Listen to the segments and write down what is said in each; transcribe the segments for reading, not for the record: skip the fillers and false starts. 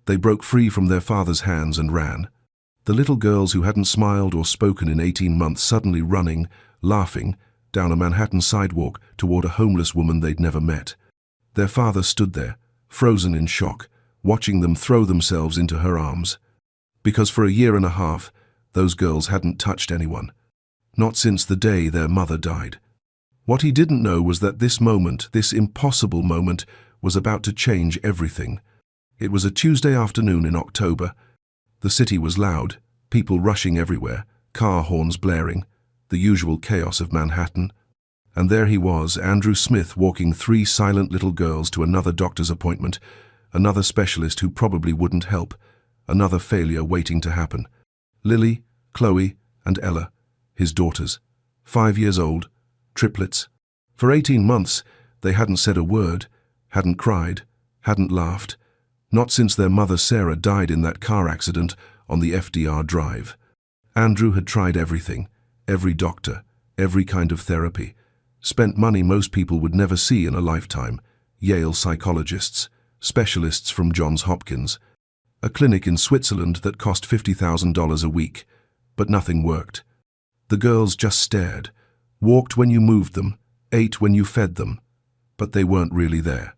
They broke free from their father's hands and ran. The little girls who hadn't smiled or spoken in 18 months suddenly running, laughing, down a Manhattan sidewalk toward a homeless woman they'd never met. Their father stood there, frozen in shock, watching them throw themselves into her arms. Because for a year and a half, those girls hadn't touched anyone. Not since the day their mother died. What he didn't know was that this moment, this impossible moment, was about to change everything. It was a Tuesday afternoon in October. The city was loud, people rushing everywhere, car horns blaring, the usual chaos of Manhattan. And there he was, Andrew Smith, walking 3 silent little girls to another doctor's appointment, another specialist who probably wouldn't help, another failure waiting to happen. Lily, Chloe, and Ella, his daughters, 5 years old, triplets. For 18 months, they hadn't said a word, hadn't cried, hadn't laughed, not since their mother Sarah died in that car accident on the FDR Drive. Andrew had tried everything, every doctor, every kind of therapy, spent money most people would never see in a lifetime, Yale psychologists, specialists from Johns Hopkins, a clinic in Switzerland that cost $50,000 a week, but nothing worked. The girls just stared, walked when you moved them, ate when you fed them, but they weren't really there.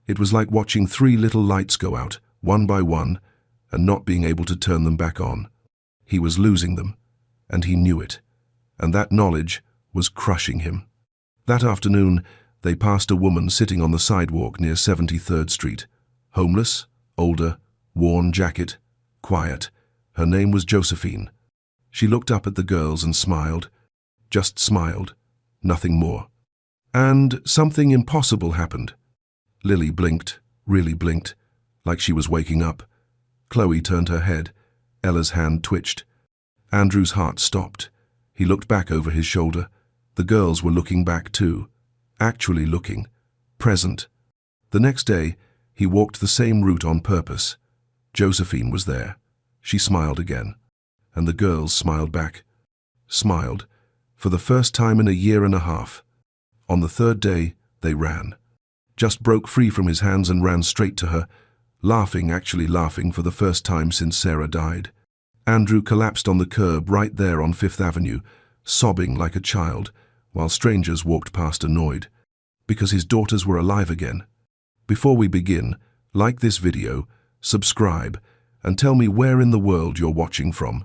It was like watching 3 little lights go out, one by one, and not being able to turn them back on. He was losing them, and he knew it, and that knowledge was crushing him. That afternoon, they passed a woman sitting on the sidewalk near 73rd Street, homeless, older, worn jacket, quiet. Her name was Josephine. She looked up at the girls and smiled, just smiled, nothing more. And something impossible happened. Lily blinked, really blinked, like she was waking up. Chloe turned her head. Ella's hand twitched. Andrew's heart stopped. He looked back over his shoulder. The girls were looking back too, actually looking, present. The next day, he walked the same route on purpose. Josephine was there. She smiled again. And the girls smiled back. Smiled, for the first time in a year and a half. On the 3rd day, they ran. Just broke free from his hands and ran straight to her, laughing, actually laughing for the first time since Sarah died. Andrew collapsed on the curb right there on 5th Avenue, sobbing like a child, while strangers walked past annoyed, because his daughters were alive again. Before we begin, like this video, subscribe, and tell me where in the world you're watching from,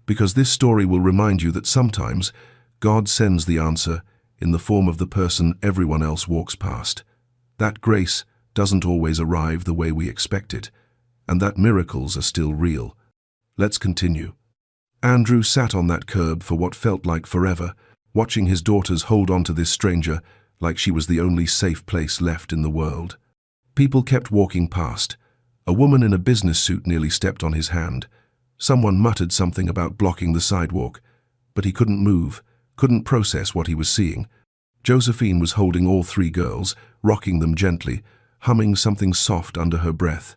because this story will remind you that sometimes God sends the answer in the form of the person everyone else walks past. That grace doesn't always arrive the way we expect it, and that miracles are still real. Let's continue. Andrew sat on that curb for what felt like forever, watching his daughters hold on to this stranger like she was the only safe place left in the world. People kept walking past. A woman in a business suit nearly stepped on his hand. Someone muttered something about blocking the sidewalk, but he couldn't move, couldn't process what he was seeing. Josephine was holding all 3 girls, rocking them gently, humming something soft under her breath.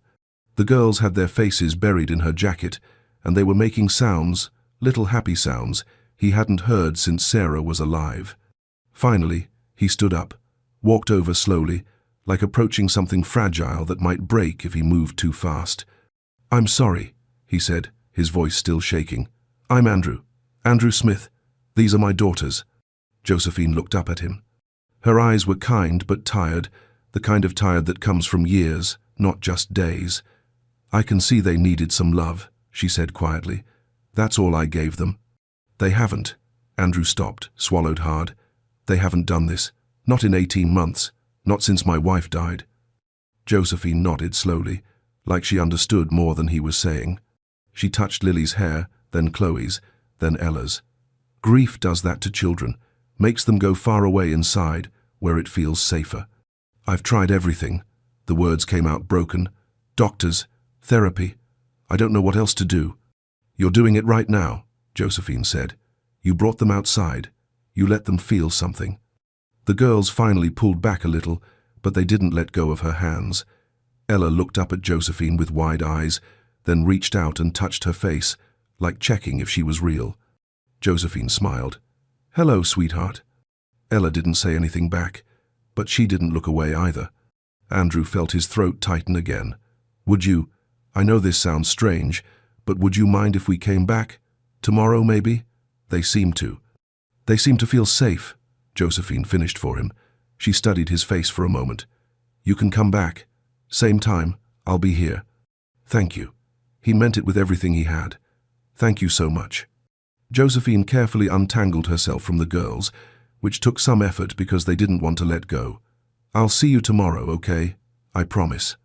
The girls had their faces buried in her jacket, and they were making sounds, little happy sounds, he hadn't heard since Sarah was alive. Finally, he stood up, walked over slowly, like approaching something fragile that might break if he moved too fast. "I'm sorry," he said, his voice still shaking. "I'm Andrew Smith. These are my daughters." Josephine looked up at him. Her eyes were kind but tired, the kind of tired that comes from years, not just days. "I can see they needed some love," she said quietly. "That's all I gave them." "They haven't." Andrew stopped, swallowed hard. "They haven't done this. Not in 18 months. Not since my wife died." Josephine nodded slowly, like she understood more than he was saying. She touched Lily's hair, then Chloe's, then Ella's. "Grief does that to children, makes them go far away inside, where it feels safer. I've tried everything." The words came out broken. "Doctors, therapy. I don't know what else to do." "You're doing it right now," Josephine said. "You brought them outside. You let them feel something." The girls finally pulled back a little, but they didn't let go of her hands. Ella looked up at Josephine with wide eyes, then reached out and touched her face, like checking if she was real. Josephine smiled. "Hello, sweetheart." Ella didn't say anything back, but she didn't look away either. Andrew felt his throat tighten again. "Would you I know this sounds strange, but would you mind if we came back? Tomorrow, maybe? They seem to. They seem to feel safe. Josephine finished for him. She studied his face for a moment. You can come back. Same time, I'll be here. Thank you. He meant it with everything he had. Thank you so much. Josephine carefully untangled herself from the girls, which took some effort because they didn't want to let go. I'll see you tomorrow, okay? I promise.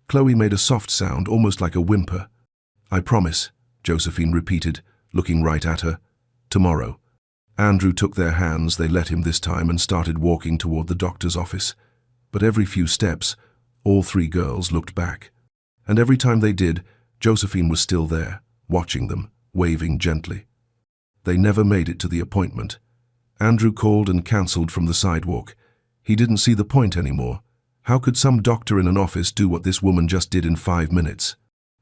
Chloe made a soft sound, almost like a whimper. I promise, Josephine repeated, looking right at her. Tomorrow. Andrew took their hands, they let him this time, and started walking toward the doctor's office. But every few steps, all three girls looked back. And every time they did, Josephine was still there, watching them, waving gently. They never made it to the appointment. Andrew called and cancelled from the sidewalk. He didn't see the point anymore. How could some doctor in an office do what this woman just did in 5 minutes?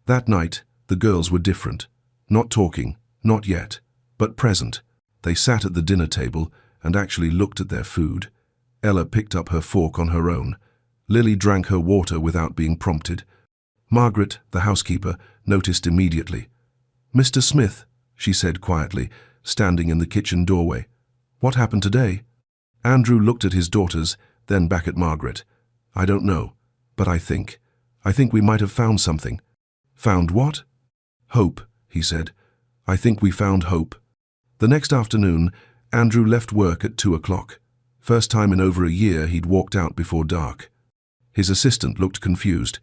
That night, the girls were different. Not talking, not yet, but present. They sat at the dinner table and actually looked at their food. Ella picked up her fork on her own. Lily drank her water without being prompted. Margaret, the housekeeper, noticed immediately. Mr. Smith, she said quietly, standing in the kitchen doorway. What happened today? Andrew looked at his daughters, then back at Margaret. I don't know, but I think we might have found something. Found what? Hope, he said. I think we found hope. The next afternoon, Andrew left work at 2 o'clock. First time in over a year he'd walked out before dark. His assistant looked confused.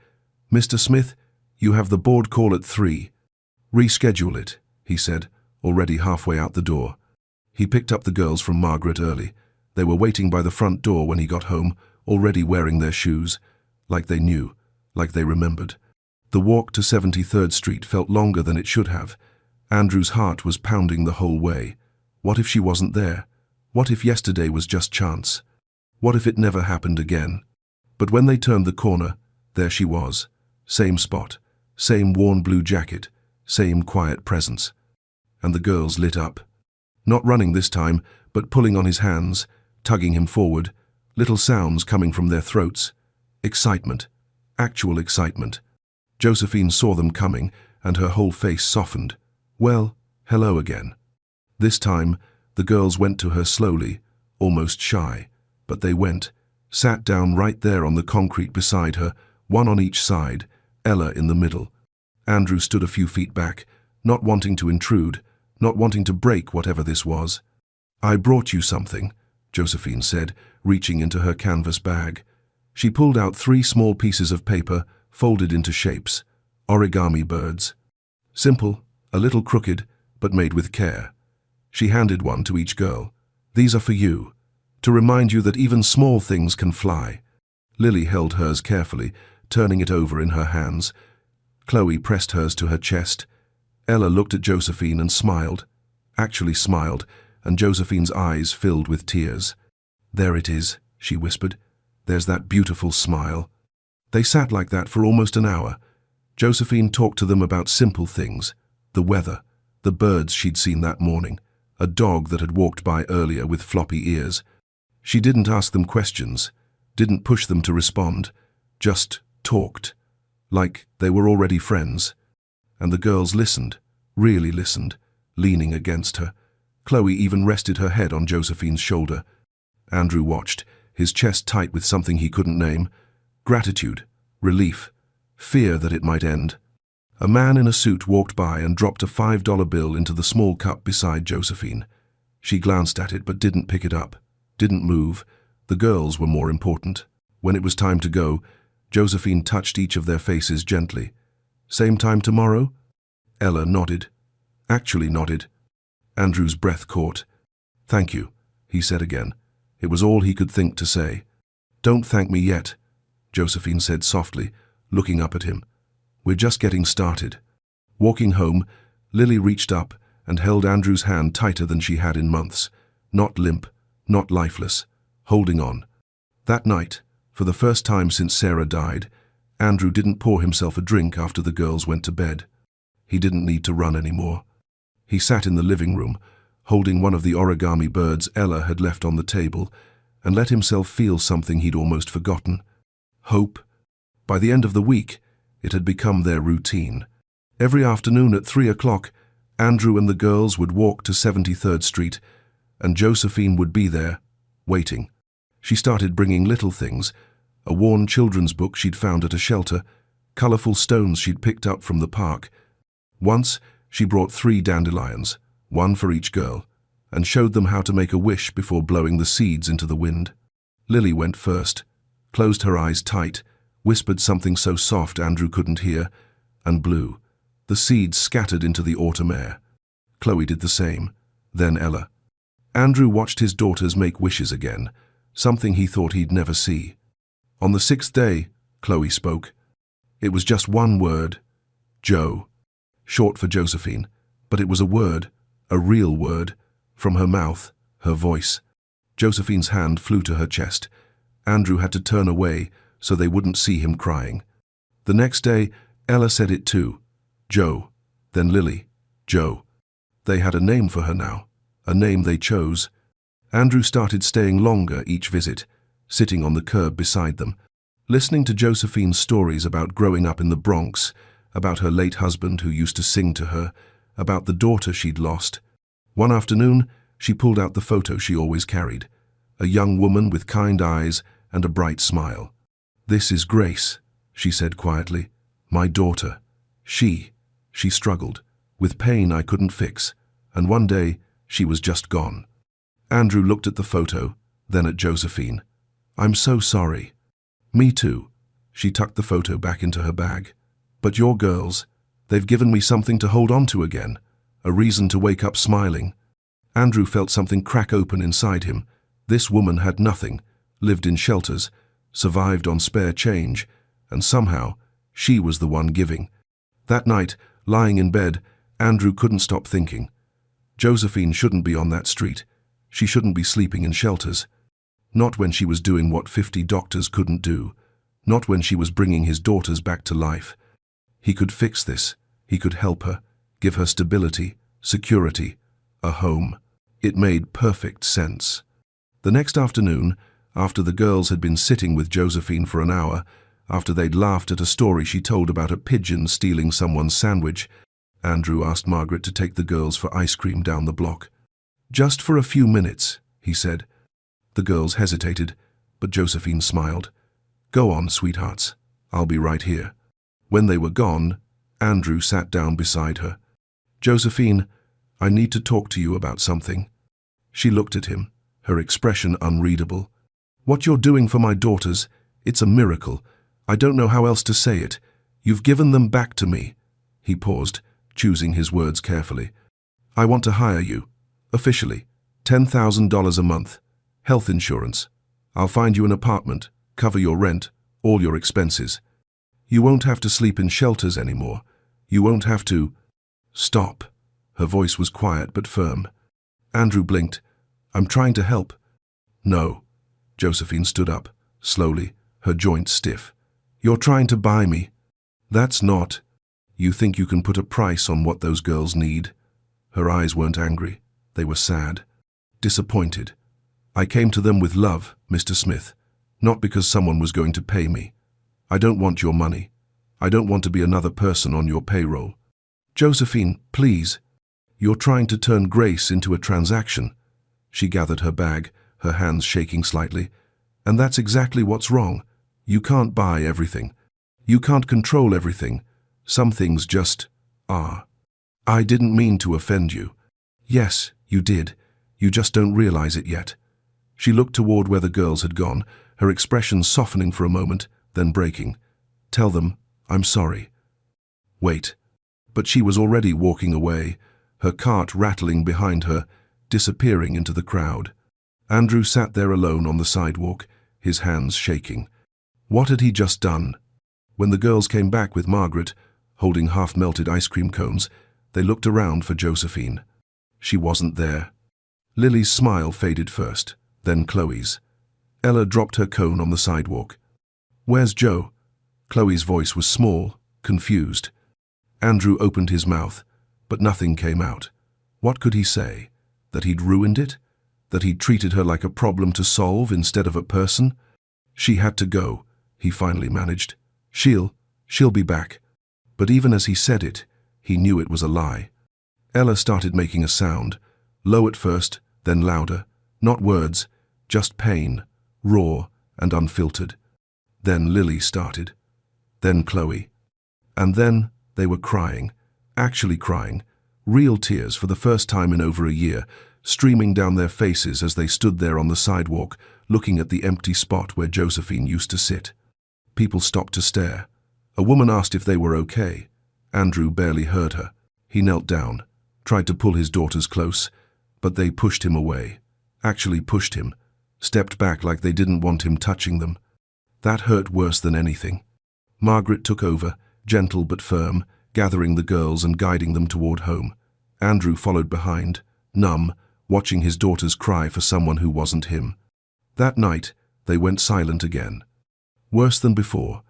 Mr. Smith, you have the board call at 3. Reschedule it, he said, already halfway out the door. He picked up the girls from Margaret early. They were waiting by the front door when he got home, already wearing their shoes, like they knew, like they remembered. The walk to 73rd Street felt longer than it should have. Andrew's heart was pounding the whole way. What if she wasn't there? What if yesterday was just chance? What if it never happened again? But when they turned the corner, there she was. Same spot, same worn blue jacket, same quiet presence. And the girls lit up. Not running this time, but pulling on his hands, tugging him forward, little sounds coming from their throats. Excitement. Actual excitement. Josephine saw them coming, and her whole face softened. Well, hello again. This time, the girls went to her slowly, almost shy, but they went, sat down right there on the concrete beside her, one on each side, Ella in the middle. Andrew stood a few feet back, not wanting to intrude, not wanting to break whatever this was. I brought you something, Josephine said, reaching into her canvas bag. She pulled out 3 small pieces of paper, folded into shapes, origami birds. Simple, a little crooked, but made with care. She handed one to each girl. These are for you, to remind you that even small things can fly. Lily held hers carefully, turning it over in her hands. Chloe pressed hers to her chest. Ella looked at Josephine and smiled, actually smiled, and Josephine's eyes filled with tears. There it is, she whispered. There's that beautiful smile. They sat like that for almost an hour. Josephine talked to them about simple things, the weather, the birds she'd seen that morning, a dog that had walked by earlier with floppy ears. She didn't ask them questions, didn't push them to respond, just talked, like they were already friends. And the girls listened, really listened, leaning against her. Chloe even rested her head on Josephine's shoulder. Andrew watched, his chest tight with something he couldn't name. Gratitude, relief, fear that it might end. A man in a suit walked by and dropped a $5 bill into the small cup beside Josephine. She glanced at it but didn't pick it up, didn't move. The girls were more important. When it was time to go, Josephine touched each of their faces gently. Same time tomorrow? Ella nodded. Actually nodded. Andrew's breath caught. Thank you, he said again. It was all he could think to say. Don't thank me yet, Josephine said softly, looking up at him. We're just getting started. Walking home, Lily reached up and held Andrew's hand tighter than she had in months. Not limp, not lifeless, holding on. That night, for the first time since Sarah died, Andrew didn't pour himself a drink after the girls went to bed. He didn't need to run anymore. He sat in the living room, holding one of the origami birds Ella had left on the table, and let himself feel something he'd almost forgotten. Hope. By the end of the week, It had become their routine. Every afternoon at 3 o'clock, Andrew and the girls would walk to 73rd Street, and Josephine would be there, waiting. She started bringing little things, a worn children's book she'd found at a shelter, colorful stones she'd picked up from the park. Once, she brought 3 dandelions, one for each girl, and showed them how to make a wish before blowing the seeds into the wind. Lily went first, closed her eyes tight, whispered something so soft Andrew couldn't hear, and blew. The seeds scattered into the autumn air. Chloe did the same, then Ella. Andrew watched his daughters make wishes again, something he thought he'd never see. On the 6th day, Chloe spoke. It was just one word, Jo, short for Josephine, but it was a word, a real word, from her mouth, her voice. Josephine's hand flew to her chest. Andrew had to turn away so they wouldn't see him crying. The next day, Ella said it too, Jo, then Lily, Jo. They had a name for her now, a name they chose. Andrew started staying longer each visit, sitting on the curb beside them, listening to Josephine's stories about growing up in the Bronx, about her late husband who used to sing to her, about the daughter she'd lost. One afternoon, she pulled out the photo she always carried, a young woman with kind eyes and a bright smile. "This is Grace," she said quietly, "my daughter. She struggled, with pain I couldn't fix, and one day she was just gone." Andrew looked at the photo, then at Josephine. "I'm so sorry." "Me too." She tucked the photo back into her bag. "But your girls, they've given me something to hold on to again, a reason to wake up smiling." Andrew felt something crack open inside him. This woman had nothing, lived in shelters, survived on spare change, and somehow she was the one giving. That night, lying in bed, Andrew couldn't stop thinking. Josephine shouldn't be on that street. She shouldn't be sleeping in shelters. Not when she was doing what 50 doctors couldn't do. Not when she was bringing his daughters back to life. He could fix this. He could help her, give her stability, security, a home. It made perfect sense. The next afternoon, after the girls had been sitting with Josephine for an hour, after they'd laughed at a story she told about a pigeon stealing someone's sandwich, Andrew asked Margaret to take the girls for ice cream down the block. "Just for a few minutes," he said. The girls hesitated, but Josephine smiled. "Go on, sweethearts. I'll be right here." When they were gone, Andrew sat down beside her. "Josephine, I need to talk to you about something." She looked at him, her expression unreadable. "What you're doing for my daughters, it's a miracle. I don't know how else to say it. You've given them back to me." He paused, choosing his words carefully. "I want to hire you, officially, $10,000 a month, health insurance. I'll find you an apartment, cover your rent, all your expenses. You won't have to sleep in shelters anymore. You won't have to—" "Stop." Her voice was quiet but firm. Andrew blinked. "I'm trying to help." "No." Josephine stood up, slowly, her joints stiff. "You're trying to buy me." "That's not. You think you can put a price on what those girls need." Her eyes weren't angry. They were sad, disappointed. "I came to them with love, Mr. Smith, not because someone was going to pay me. I don't want your money. I don't want to be another person on your payroll." "Josephine, please. You're trying to turn Grace into a transaction." She gathered her bag, her hands shaking slightly. "And that's exactly what's wrong. You can't buy everything. You can't control everything. Some things just are." "I didn't mean to offend you." "Yes, you did. You just don't realize it yet." She looked toward where the girls had gone, her expression softening for a moment, then breaking. "Tell them, I'm sorry." "Wait." But she was already walking away, her cart rattling behind her, disappearing into the crowd. Andrew sat there alone on the sidewalk, his hands shaking. What had he just done? When the girls came back with Margaret, holding half-melted ice cream cones, they looked around for Josephine. She wasn't there. Lily's smile faded first, then Chloe's. Ella dropped her cone on the sidewalk. "Where's Jo?" Chloe's voice was small, confused. Andrew opened his mouth, but nothing came out. What could he say? That he'd ruined it? That he'd treated her like a problem to solve instead of a person? "She had to go," he finally managed. She'll She'll be back. But even as he said it, he knew it was a lie. Ella started making a sound, low at first, then louder. Not words, just pain, raw and unfiltered. Then Lily started. Then Chloe. And then they were crying, actually crying, real tears for the first time in over a year, streaming down their faces as they stood there on the sidewalk, looking at the empty spot where Josephine used to sit. People stopped to stare. A woman asked if they were okay. Andrew barely heard her. He knelt down, tried to pull his daughters close, but they pushed him away. Actually pushed him, stepped back like they didn't want him touching them. That hurt worse than anything. Margaret took over, gentle but firm, gathering the girls and guiding them toward home. Andrew followed behind, numb, watching his daughters cry for someone who wasn't him. That night, they went silent again. Worse than before,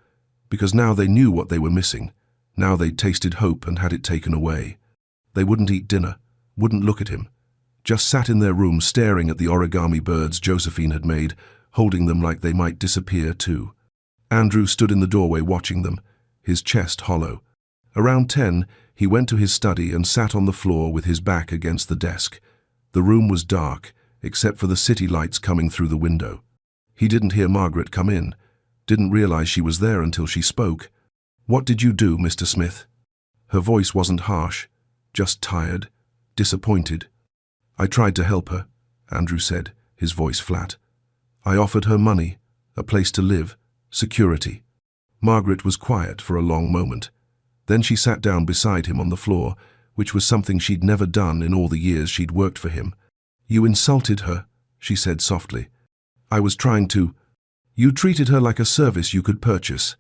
because now they knew what they were missing. Now they'd tasted hope and had it taken away. They wouldn't eat dinner, wouldn't look at him. Just sat in their room staring at the origami birds Josephine had made, holding them like they might disappear too. Andrew stood in the doorway watching them, his chest hollow. Around 10, he went to his study and sat on the floor with his back against the desk. The room was dark, except for the city lights coming through the window. He didn't hear Margaret come in, didn't realize she was there until she spoke. "What did you do, Mr. Smith?" Her voice wasn't harsh, just tired, disappointed. "I tried to help her," Andrew said, his voice flat. "I offered her money, a place to live, security." Margaret was quiet for a long moment. Then she sat down beside him on the floor, which was something she'd never done in all the years she'd worked for him. "You insulted her," she said softly. "I was trying to—" "You treated her like a service you could purchase."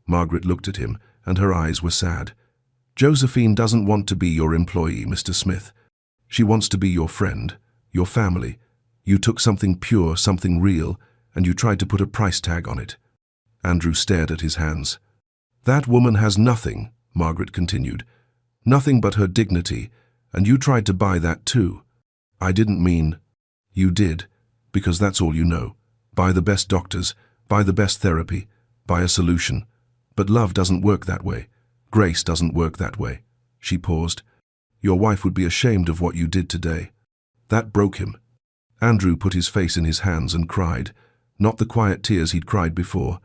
Margaret looked at him, and her eyes were sad. "Josephine doesn't want to be your employee, Mr. Smith. She wants to be your friend, your family. You took something pure, something real, and you tried to put a price tag on it." Andrew stared at his hands. "That woman has nothing," Margaret continued. "Nothing but her dignity, and you tried to buy that too." "I didn't mean—" "You did, because that's all you know. Buy the best doctors, buy the best therapy, buy a solution. But love doesn't work that way. Grace doesn't work that way." She paused. "Your wife would be ashamed of what you did today." That broke him. Andrew put his face in his hands and cried, not the quiet tears he'd cried before.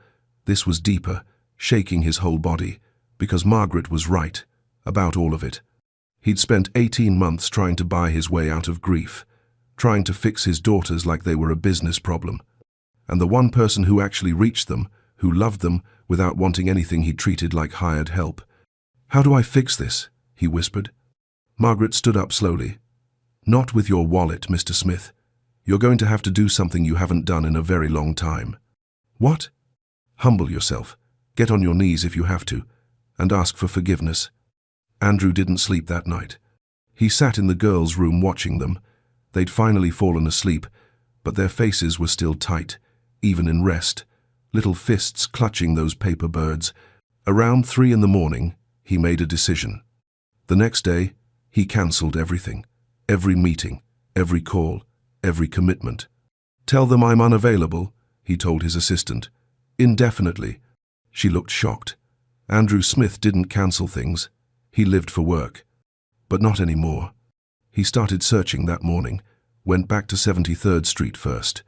This was deeper, shaking his whole body, because Margaret was right, about all of it. He'd spent 18 months trying to buy his way out of grief, trying to fix his daughters like they were a business problem. And the one person who actually reached them, who loved them without wanting anything he treated like hired help. "How do I fix this?" he whispered. Margaret stood up slowly. "Not with your wallet, Mr. Smith. You're going to have to do something you haven't done in a very long time." "What?" "Humble yourself. Get on your knees if you have to, and ask for forgiveness." Andrew didn't sleep that night. He sat in the girls' room watching them. They'd finally fallen asleep, but their faces were still tight, even in rest, little fists clutching those paper birds. Around 3 in the morning, he made a decision. The next day, he cancelled everything, every meeting, every call, every commitment. "Tell them I'm unavailable," he told his assistant. "Indefinitely." She looked shocked. Andrew Smith didn't cancel things. He lived for work. But not anymore. He started searching that morning, went back to 73rd Street first.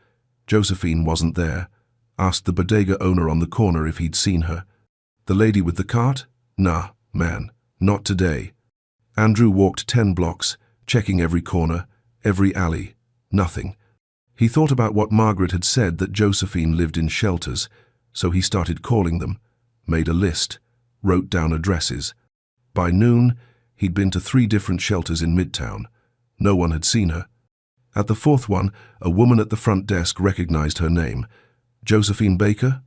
Josephine wasn't there. Asked the bodega owner on the corner if he'd seen her. "The lady with the cart? Nah, man, not today." Andrew walked 10 blocks, checking every corner, every alley. Nothing. He thought about what Margaret had said, that Josephine lived in shelters, so he started calling them, made a list, wrote down addresses. By noon, he'd been to 3 different shelters in Midtown. No one had seen her. At the 4th one, a woman at the front desk recognized her name. "Josephine Baker?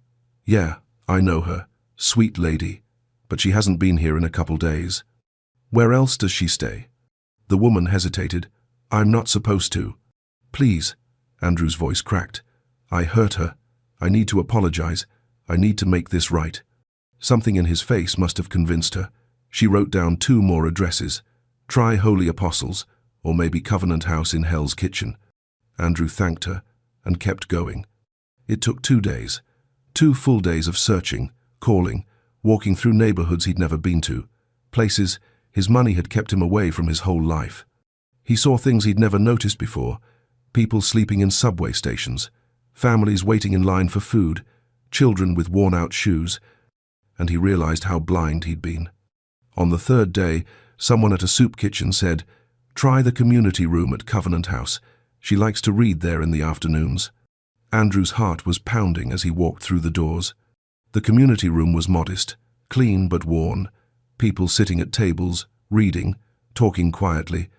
Yeah, I know her. Sweet lady. But she hasn't been here in a couple days." "Where else does she stay?" The woman hesitated. "I'm not supposed to." "Please." Andrew's voice cracked. "I hurt her. I need to apologize. I need to make this right." Something in his face must have convinced her. She wrote down 2 more addresses. Try Holy Apostles, or maybe Covenant House in Hell's Kitchen. Andrew thanked her and kept going. It took 2 days. 2 full days of searching, calling, walking through neighborhoods he'd never been to, places his money had kept him away from his whole life. He saw things he'd never noticed before, people sleeping in subway stations, families waiting in line for food, children with worn-out shoes, and he realized how blind he'd been. On the third day, someone at a soup kitchen said, "Try the community room at Covenant House. She likes to read there in the afternoons." Andrew's heart was pounding as he walked through the doors. The community room was modest, clean but worn, people sitting at tables, reading, talking quietly,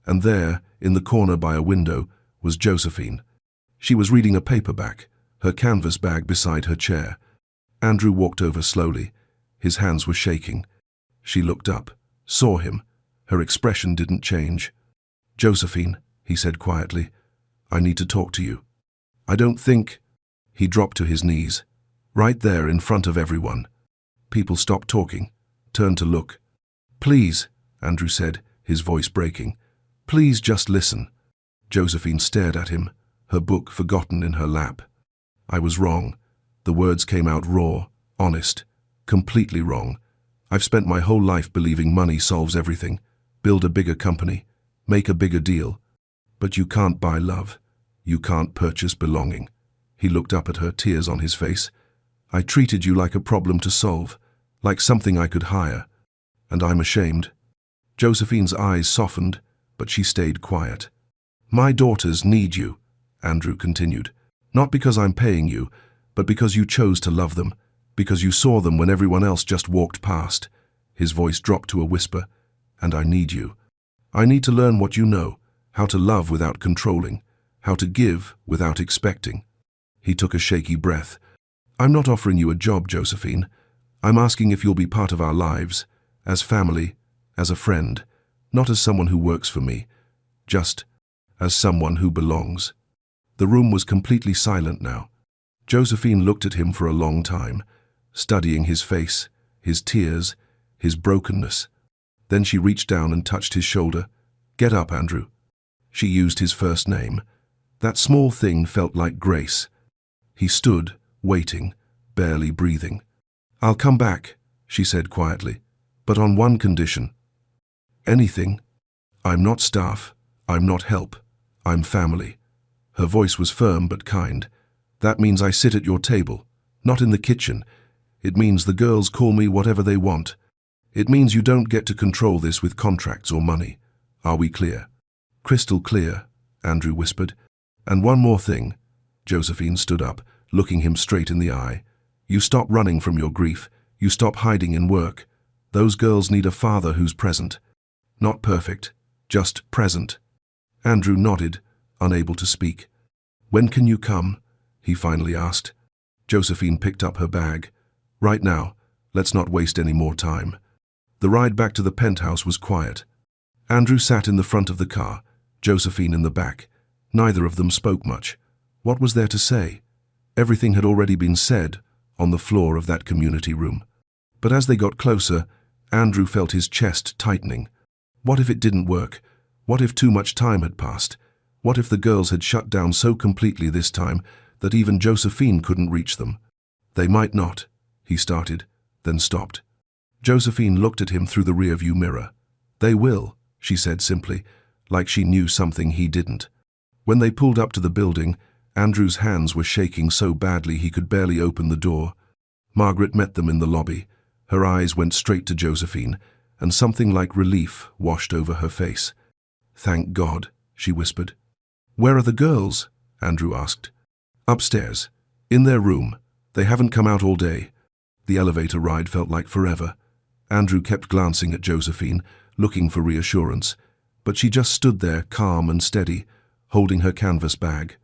and there, in the corner by a window, was Josephine. She was reading a paperback, her canvas bag beside her chair. Andrew walked over slowly. His hands were shaking. She looked up, saw him. Her expression didn't change. "Josephine," he said quietly, "I need to talk to you. I don't think—" He dropped to his knees, right there in front of everyone. People stopped talking, turned to look. "Please," Andrew said, his voice breaking. "Please just listen." Josephine stared at him, her book forgotten in her lap. "I was wrong." The words came out raw, honest, completely wrong. "I've spent my whole life believing money solves everything. Build a bigger company, make a bigger deal. But you can't buy love. You can't purchase belonging." He looked up at her, tears on his face. "I treated you like a problem to solve, like something I could hire. And I'm ashamed." Josephine's eyes softened, but she stayed quiet. "My daughters need you," Andrew continued. "Not because I'm paying you, but because you chose to love them, because you saw them when everyone else just walked past." His voice dropped to a whisper. "And I need you. I need to learn what you know, how to love without controlling, how to give without expecting." He took a shaky breath. "I'm not offering you a job, Josephine. I'm asking if you'll be part of our lives, as family, as a friend, not as someone who works for me, just as someone who belongs." The room was completely silent now. Josephine looked at him for a long time, studying his face, his tears, his brokenness. Then she reached down and touched his shoulder. "Get up, Andrew." She used his first name. That small thing felt like grace. He stood, waiting, barely breathing. "I'll come back," she said quietly, "but on one condition." "Anything?" "I'm not staff. I'm not help. I'm family." Her voice was firm but kind. "That means I sit at your table, not in the kitchen. It means the girls call me whatever they want. It means you don't get to control this with contracts or money. Are we clear?" "Crystal clear," Andrew whispered. "And one more thing." Josephine stood up, looking him straight in the eye. "You stop running from your grief. You stop hiding in work. Those girls need a father who's present. Not perfect, just present." Andrew nodded, unable to speak. "When can you come?" he finally asked. Josephine picked up her bag. "Right now. Let's not waste any more time." The ride back to the penthouse was quiet. Andrew sat in the front of the car, Josephine in the back. Neither of them spoke much. What was there to say? Everything had already been said on the floor of that community room. But as they got closer, Andrew felt his chest tightening. What if it didn't work? What if too much time had passed? What if the girls had shut down so completely this time that even Josephine couldn't reach them? "They might not," he started, then stopped. Josephine looked at him through the rearview mirror. "They will," she said simply, like she knew something he didn't. When they pulled up to the building, Andrew's hands were shaking so badly he could barely open the door. Margaret met them in the lobby. Her eyes went straight to Josephine, and something like relief washed over her face. "Thank God," she whispered. "Where are the girls?" Andrew asked. "Upstairs, in their room. They haven't come out all day." The elevator ride felt like forever. Andrew kept glancing at Josephine, looking for reassurance, but she just stood there, calm and steady, holding her canvas bag.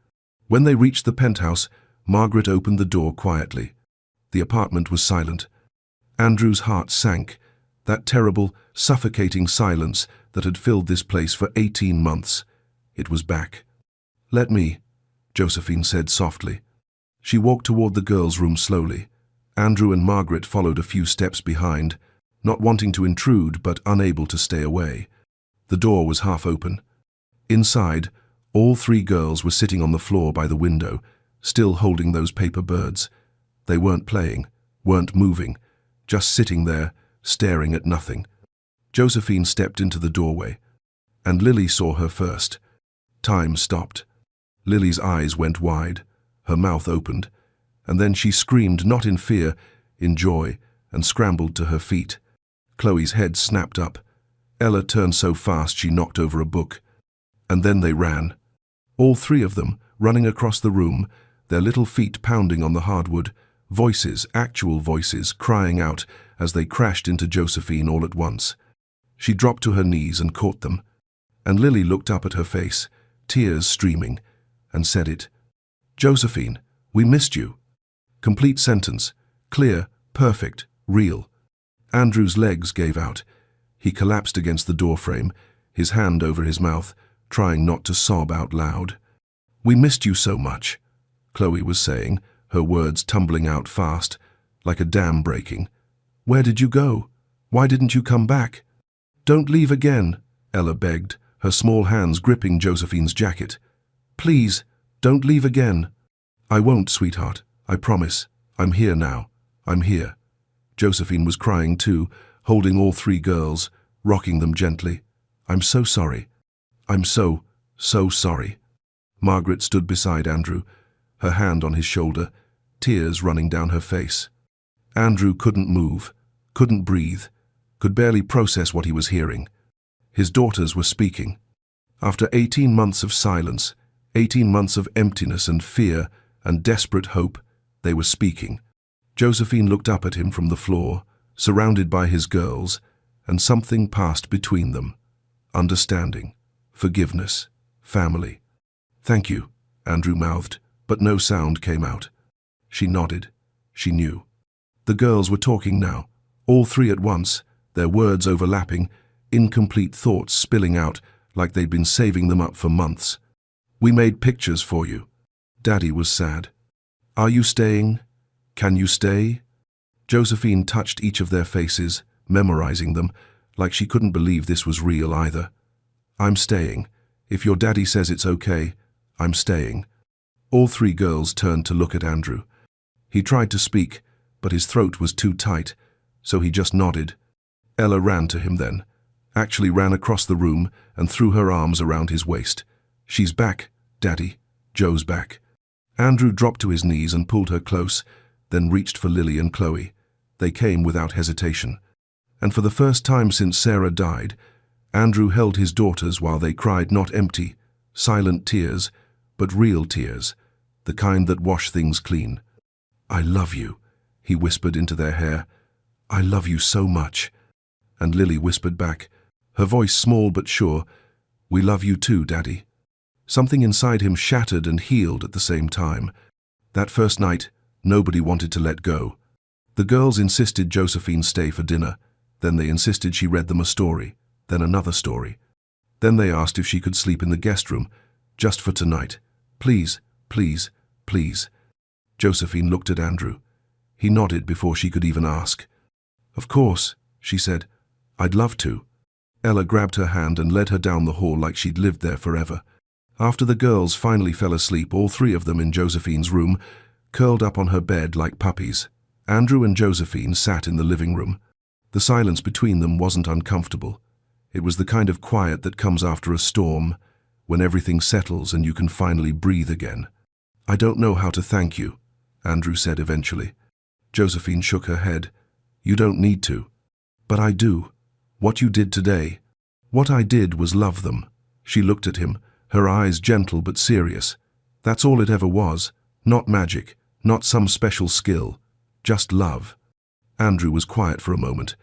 When they reached the penthouse, Margaret opened the door quietly. The apartment was silent. Andrew's heart sank. That terrible, suffocating silence that had filled this place for 18 months. It was back. "Let me," Josephine said softly. She walked toward the girls' room slowly. Andrew and Margaret followed a few steps behind, not wanting to intrude but unable to stay away. The door was half open. Inside, all three girls were sitting on the floor by the window, still holding those paper birds. They weren't playing, weren't moving. just sitting there, staring at nothing. Josephine stepped into the doorway, and Lily saw her first. Time stopped. Lily's eyes went wide, her mouth opened, and then she screamed, not in fear, in joy, and scrambled to her feet. Chloe's head snapped up. Ella turned so fast she knocked over a book. And then they ran. All three of them, running across the room, their little feet pounding on the hardwood, voices, actual voices, crying out as they crashed into Josephine all at once. She dropped to her knees and caught them, and Lily looked up at her face, tears streaming, and said it. "Josephine, we missed you." Complete sentence, clear, perfect, real. Andrew's legs gave out. He collapsed against the doorframe, his hand over his mouth, trying not to sob out loud. "We missed you so much," Chloe was saying, her words tumbling out fast, like a dam breaking. "Where did you go? Why didn't you come back?" "Don't leave again," Ella begged, her small hands gripping Josephine's jacket. "Please, don't leave again." "I won't, sweetheart, I promise. I'm here now. I'm here." Josephine was crying too, holding all three girls, rocking them gently. "I'm so sorry. I'm so sorry." Margaret stood beside Andrew, her hand on his shoulder, tears running down her face. Andrew couldn't move, couldn't breathe, could barely process what he was hearing. His daughters were speaking. After 18 months of silence, 18 months of emptiness and fear and desperate hope, they were speaking. Josephine looked up at him from the floor, surrounded by his girls, and something passed between them. Understanding, forgiveness, family. "Thank you," Andrew mouthed, but no sound came out. She nodded. She knew. The girls were talking now, all three at once, their words overlapping, incomplete thoughts spilling out like they'd been saving them up for months. "We made pictures for you." Daddy was sad. "Are you staying? Can you stay?" Josephine touched each of their faces, memorizing them, like she couldn't believe this was real either. "I'm staying. If your daddy says it's okay, I'm staying." All three girls turned to look at Andrew. He tried to speak, but his throat was too tight, so he just nodded. Ella ran to him then, actually ran across the room and threw her arms around his waist. "She's back, Daddy. Joe's back." Andrew dropped to his knees and pulled her close, then reached for Lily and Chloe. They came without hesitation. And for the first time since Sarah died, Andrew held his daughters while they cried not empty, silent tears, but real tears, the kind that wash things clean. "I love you," he whispered into their hair. "I love you so much." And Lily whispered back, her voice small but sure, "We love you too, Daddy." Something inside him shattered and healed at the same time. That first night, nobody wanted to let go. The girls insisted Josephine stay for dinner. Then they insisted she read them a story, then another story. Then they asked if she could sleep in the guest room, just for tonight. "Please, please, please." Josephine looked at Andrew. He nodded before she could even ask. "Of course," she said. "I'd love to." Ella grabbed her hand and led her down the hall like she'd lived there forever. After the girls finally fell asleep, all three of them in Josephine's room, curled up on her bed like puppies, Andrew and Josephine sat in the living room. The silence between them wasn't uncomfortable. It was the kind of quiet that comes after a storm, when everything settles and you can finally breathe again. "I don't know how to thank you," Andrew said eventually. Josephine shook her head. "You don't need to." "But I do. What you did today." "What I did was love them." She looked at him, her eyes gentle but serious. "That's all it ever was. Not magic, not some special skill. Just love." Andrew was quiet for a moment.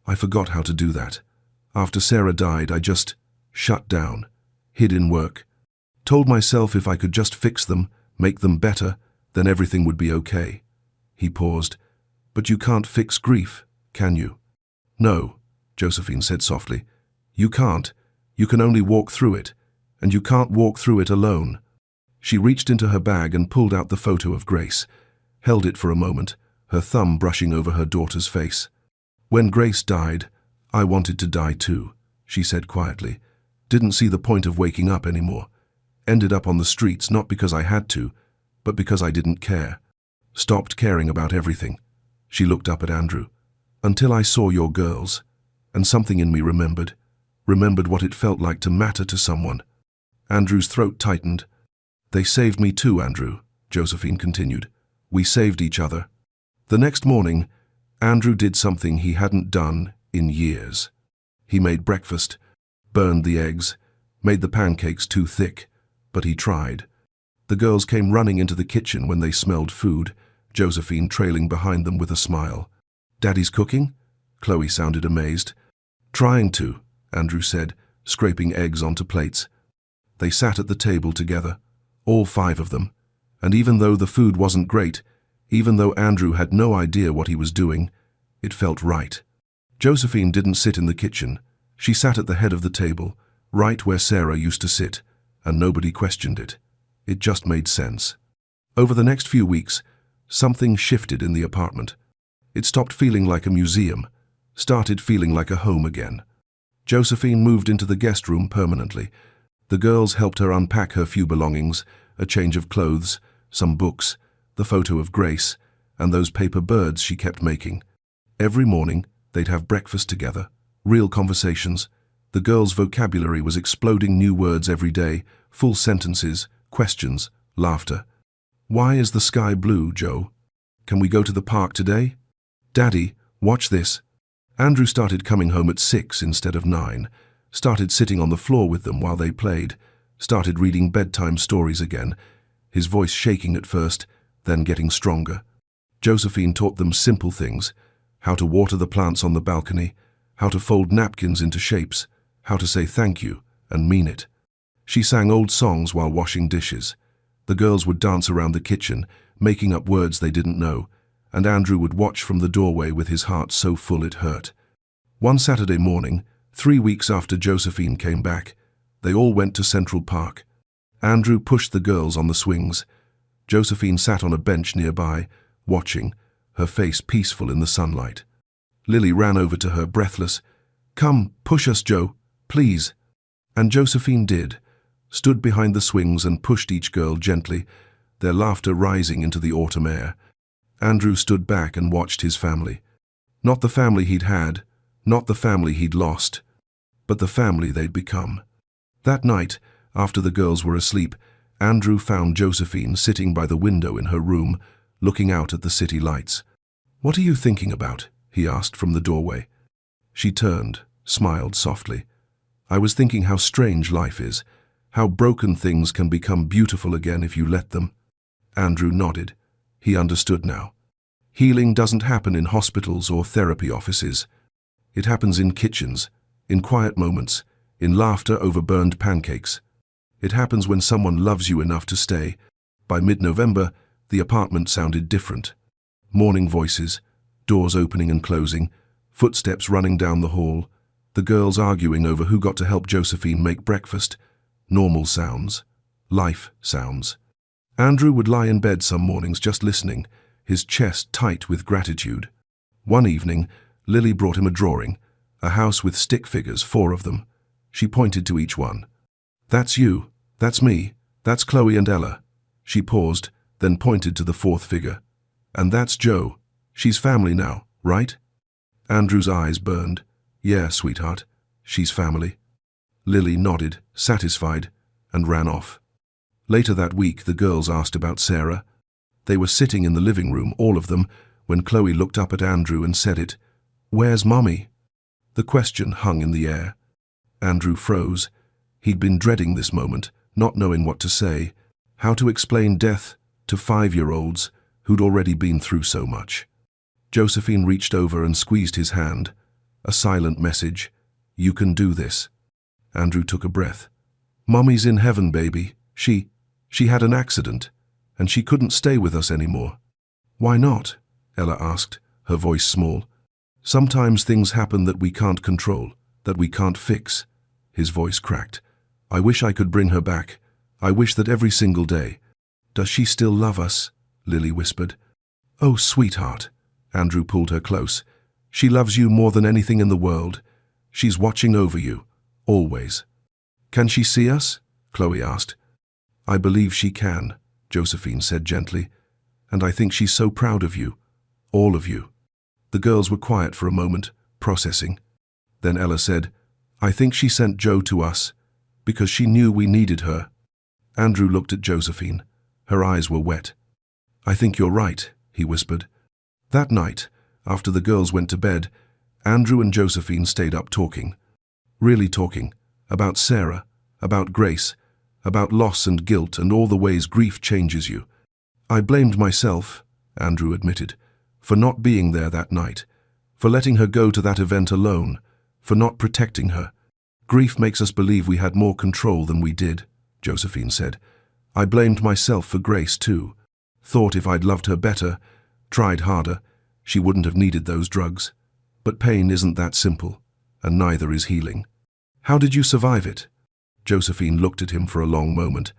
"I forgot how to do that. After Sarah died, I just shut down, hid in work. Told myself if I could just fix them, make them better, then everything would be okay." He paused. "But you can't fix grief, can you?" "No," Josephine said softly. "You can't. You can only walk through it, and you can't walk through it alone." She reached into her bag and pulled out the photo of Grace, held it for a moment, her thumb brushing over her daughter's face. "When Grace died, I wanted to die too," she said quietly. "Didn't see the point of waking up anymore. Ended up on the streets not because I had to, but because I didn't care. Stopped caring about everything." She looked up at Andrew. Until I saw your girls, and something in me remembered what it felt like to matter to someone. Andrew's throat tightened. They saved me too, Andrew, Josephine continued. We saved each other. The next morning, Andrew did something he hadn't done in years. He made breakfast, burned the eggs, made the pancakes too thick, but he tried. The girls came running into the kitchen when they smelled food, Josephine trailing behind them with a smile. Daddy's cooking? Chloe sounded amazed. Trying to, Andrew said, scraping eggs onto plates. They sat at the table together, all 5 of them, and even though the food wasn't great, even though Andrew had no idea what he was doing, it felt right. Josephine didn't sit in the kitchen. She sat at the head of the table, right where Sarah used to sit, and nobody questioned it. It just made sense. Over the next few weeks, something shifted in the apartment. It stopped feeling like a museum, started feeling like a home again. Josephine moved into the guest room permanently. The girls helped her unpack her few belongings, a change of clothes, some books, the photo of Grace, and those paper birds she kept making. Every morning, they'd have breakfast together, real conversations. The girls' vocabulary was exploding, new words every day, full sentences, questions, laughter. Why is the sky blue, Joe? Can we go to the park today? Daddy, watch this. Andrew started coming home at 6 instead of 9, started sitting on the floor with them while they played, started reading bedtime stories again, his voice shaking at first, then getting stronger. Josephine taught them simple things, how to water the plants on the balcony, how to fold napkins into shapes, how to say thank you and mean it. She sang old songs while washing dishes. The girls would dance around the kitchen, making up words they didn't know, and Andrew would watch from the doorway with his heart so full it hurt. One Saturday morning, 3 weeks after Josephine came back, they all went to Central Park. Andrew pushed the girls on the swings. Josephine sat on a bench nearby, watching, her face peaceful in the sunlight. Lily ran over to her, breathless. Come, push us, Joe, please. And Josephine did, stood behind the swings and pushed each girl gently, their laughter rising into the autumn air. Andrew stood back and watched his family. Not the family he'd had, not the family he'd lost, but the family they'd become. That night, after the girls were asleep, Andrew found Josephine sitting by the window in her room, looking out at the city lights. What are you thinking about? He asked from the doorway. She turned, smiled softly. I was thinking how strange life is, how broken things can become beautiful again if you let them. Andrew nodded. He understood now. Healing doesn't happen in hospitals or therapy offices. It happens in kitchens, in quiet moments, in laughter over burned pancakes. It happens when someone loves you enough to stay. By mid-November, the apartment sounded different. Morning voices, doors opening and closing, footsteps running down the hall, the girls arguing over who got to help Josephine make breakfast. Normal sounds. Life sounds. Andrew would lie in bed some mornings just listening, his chest tight with gratitude. One evening, Lily brought him a drawing, a house with stick figures, 4 of them. She pointed to each one. That's you, that's me, that's Chloe and Ella. She paused, then pointed to the 4th figure. And that's Joe. She's family now, right? Andrew's eyes burned. Yeah, sweetheart, she's family. Lily nodded, satisfied, and ran off. Later that week, the girls asked about Sarah. They were sitting in the living room, all of them, when Chloe looked up at Andrew and said it. Where's Mommy? The question hung in the air. Andrew froze. He'd been dreading this moment, not knowing what to say, how to explain death to 5-year-olds who'd already been through so much. Josephine reached over and squeezed his hand. A silent message. You can do this. Andrew took a breath. Mommy's in heaven, baby. She had an accident, and she couldn't stay with us anymore. Why not? Ella asked, her voice small. Sometimes things happen that we can't control, that we can't fix. His voice cracked. I wish I could bring her back. I wish that every single day. Does she still love us? Lily whispered. Oh, sweetheart. Andrew pulled her close. She loves you more than anything in the world. She's watching over you, always. Can she see us? Chloe asked. I believe she can, Josephine said gently. And I think she's so proud of you. All of you. The girls were quiet for a moment, processing. Then Ella said, "I think she sent Jo to us, because she knew we needed her." Andrew looked at Josephine. Her eyes were wet. "I think you're right," he whispered. That night, after the girls went to bed, Andrew and Josephine stayed up talking. Really talking. About Sarah, about Grace, about loss and guilt and all the ways grief changes you. "I blamed myself," Andrew admitted, "for not being there that night, for letting her go to that event alone, for not protecting her. Grief makes us believe we had more control than we did," Josephine said. "I blamed myself for Grace too. Thought if I'd loved her better, tried harder, she wouldn't have needed those drugs. But pain isn't that simple, and neither is healing." "How did you survive it?" Josephine looked at him for a long moment.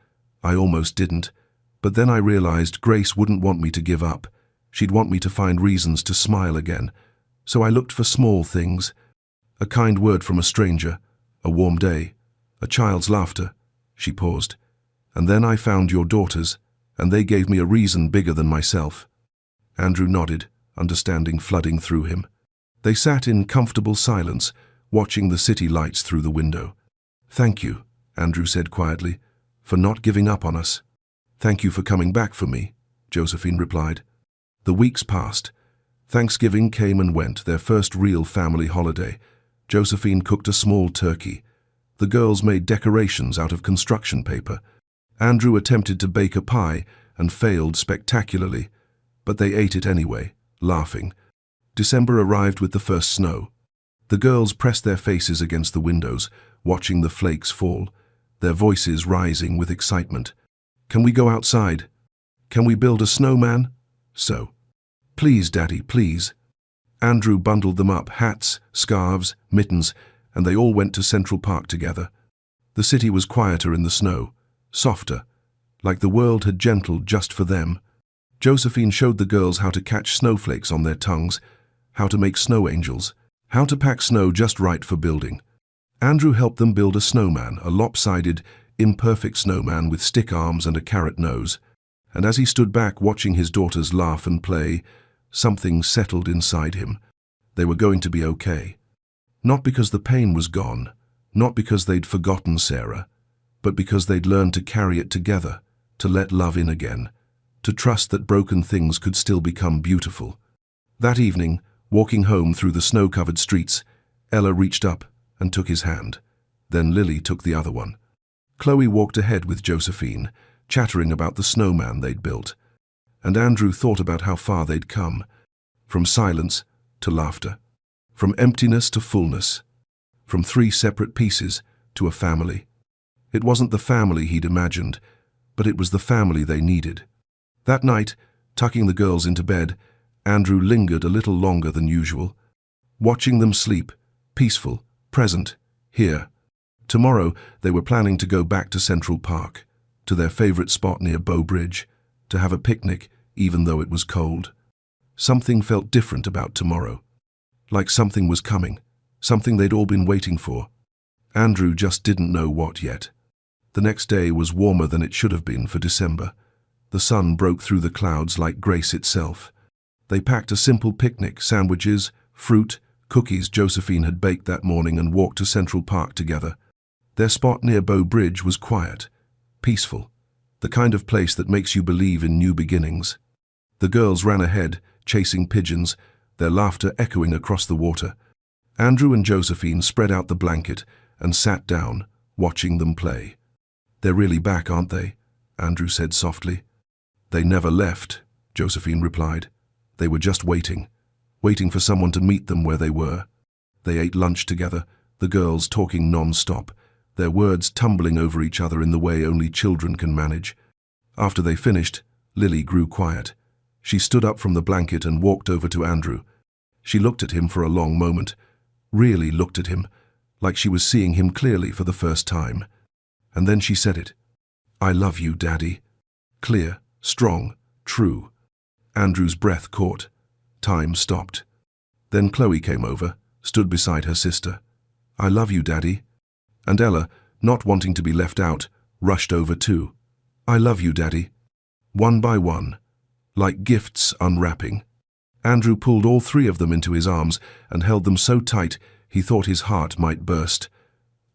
"I almost didn't, but then I realized Grace wouldn't want me to give up. She'd want me to find reasons to smile again. So I looked for small things. A kind word from a stranger, a warm day, a child's laughter." She paused. "And then I found your daughters, and they gave me a reason bigger than myself." Andrew nodded, understanding flooding through him. They sat in comfortable silence, watching the city lights through the window. "Thank you," Andrew said quietly, "for not giving up on us." "Thank you for coming back for me," Josephine replied. The weeks passed. Thanksgiving came and went, their first real family holiday. Josephine cooked a small turkey. The girls made decorations out of construction paper. Andrew attempted to bake a pie and failed spectacularly, but they ate it anyway, laughing. December arrived with the first snow. The girls pressed their faces against the windows, watching the flakes fall, their voices rising with excitement. "Can we go outside? Can we build a snowman?" "So." "Please, Daddy, please." Andrew bundled them up, hats, scarves, mittens, and they all went to Central Park together. The city was quieter in the snow, softer, like the world had gentled just for them. Josephine showed the girls how to catch snowflakes on their tongues, how to make snow angels, how to pack snow just right for building. Andrew helped them build a snowman, a lopsided, imperfect snowman with stick arms and a carrot nose. And as he stood back watching his daughters laugh and play, something settled inside him. They were going to be okay. Not because the pain was gone, not because they'd forgotten Sarah, but because they'd learned to carry it together, to let love in again, to trust that broken things could still become beautiful. That evening, walking home through the snow-covered streets, Ella reached up and took his hand. Then Lily took the other one. Chloe walked ahead with Josephine, chattering about the snowman they'd built. And Andrew thought about how far they'd come, from silence to laughter, from emptiness to fullness, from 3 separate pieces to a family. It wasn't the family he'd imagined, but it was the family they needed. That night, tucking the girls into bed, Andrew lingered a little longer than usual, watching them sleep, peaceful, present, here. Tomorrow, they were planning to go back to Central Park, to their favorite spot near Bow Bridge, to have a picnic, even though it was cold. Something felt different about tomorrow. Like something was coming, something they'd all been waiting for. Andrew just didn't know what yet. The next day was warmer than it should have been for December. The sun broke through the clouds like grace itself. They packed a simple picnic, sandwiches, fruit, cookies Josephine had baked that morning, and walked to Central Park together. Their spot near Bow Bridge was quiet, peaceful, the kind of place that makes you believe in new beginnings. The girls ran ahead, chasing pigeons, their laughter echoing across the water. Andrew and Josephine spread out the blanket and sat down, watching them play. "They're really back, aren't they?" Andrew said softly. "They never left," Josephine replied. "They were just waiting for someone to meet them where they were." They ate lunch together, the girls talking non-stop, their words tumbling over each other in the way only children can manage. After they finished, Lily grew quiet. She stood up from the blanket and walked over to Andrew. She looked at him for a long moment, really looked at him, like she was seeing him clearly for the first time. And then she said it. "I love you, Daddy." Clear, strong, true. Andrew's breath caught. Time stopped. Then Chloe came over, stood beside her sister. "I love you, Daddy." And Ella, not wanting to be left out, rushed over too. "I love you, Daddy." One by one, like gifts unwrapping. Andrew pulled all three of them into his arms and held them so tight he thought his heart might burst.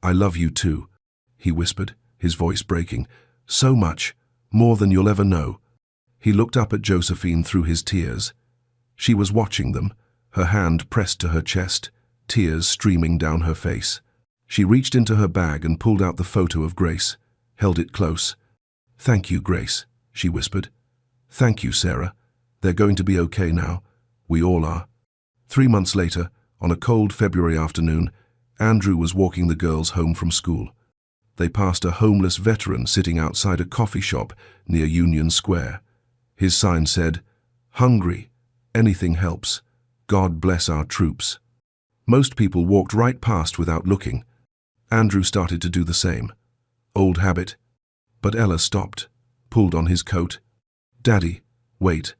"I love you too," he whispered, his voice breaking. "So much, more than you'll ever know." He looked up at Josephine through his tears. She was watching them, her hand pressed to her chest, tears streaming down her face. She reached into her bag and pulled out the photo of Grace, held it close. "Thank you, Grace," she whispered. "Thank you, Sarah. They're going to be okay now. We all are." 3 months later, on a cold February afternoon, Andrew was walking the girls home from school. They passed a homeless veteran sitting outside a coffee shop near Union Square. His sign said, "Hungry. Anything helps. God bless our troops." Most people walked right past without looking. Andrew started to do the same. Old habit. But Ella stopped, pulled on his coat. "Daddy, wait."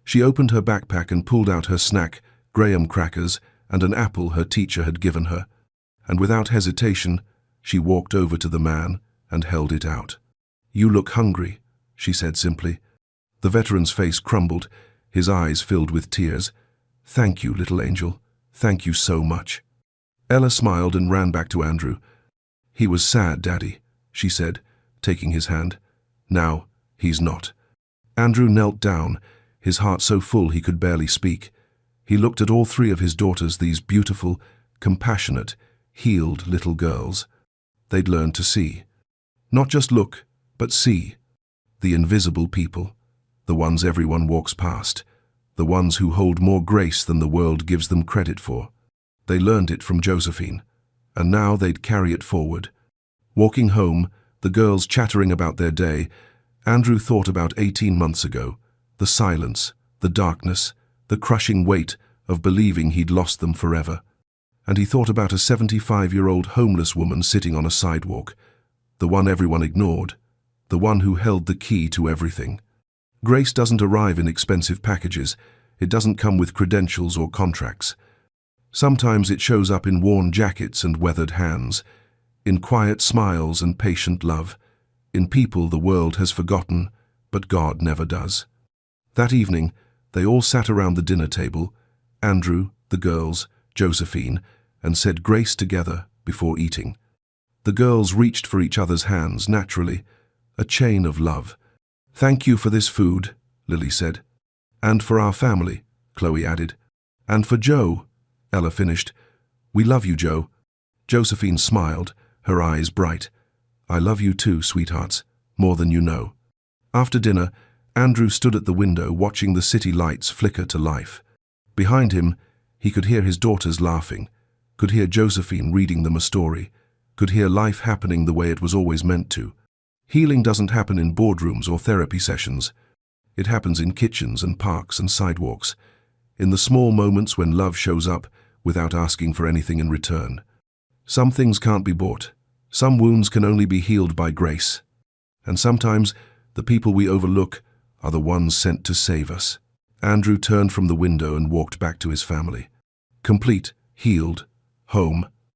She opened her backpack and pulled out her snack, graham crackers, and an apple her teacher had given her. And without hesitation, she walked over to the man and held it out. "You look hungry," she said simply. The veteran's face crumbled, his eyes filled with tears. "Thank you, little angel. Thank you so much." Ella smiled and ran back to Andrew. "He was sad, Daddy," she said, taking his hand. "Now, he's not." Andrew knelt down, his heart so full he could barely speak. He looked at all three of his daughters, these beautiful, compassionate, healed little girls. They'd learned to see. Not just look, but see. The invisible people. The ones everyone walks past. The ones who hold more grace than the world gives them credit for. They learned it from Josephine, and now they'd carry it forward. Walking home, the girls chattering about their day, Andrew thought about 18 months ago, the silence, the darkness, the crushing weight of believing he'd lost them forever. And he thought about a 75-year-old homeless woman sitting on a sidewalk, the one everyone ignored, the one who held the key to everything. Grace doesn't arrive in expensive packages. It doesn't come with credentials or contracts. Sometimes it shows up in worn jackets and weathered hands, in quiet smiles and patient love, in people the world has forgotten, but God never does. That evening, they all sat around the dinner table, Andrew, the girls, Josephine, and said grace together before eating. The girls reached for each other's hands naturally, a chain of love. "Thank you for this food," Lily said. "And for our family," Chloe added. "And for Joe," Ella finished. "We love you, Joe." Josephine smiled, her eyes bright. "I love you too, sweethearts, more than you know." After dinner, Andrew stood at the window watching the city lights flicker to life. Behind him, he could hear his daughters laughing, could hear Josephine reading them a story, could hear life happening the way it was always meant to. Healing doesn't happen in boardrooms or therapy sessions. It happens in kitchens and parks and sidewalks, in the small moments when love shows up without asking for anything in return. Some things can't be bought. Some wounds can only be healed by grace. And sometimes the people we overlook are the ones sent to save us. Andrew turned from the window and walked back to his family. Complete, healed, home,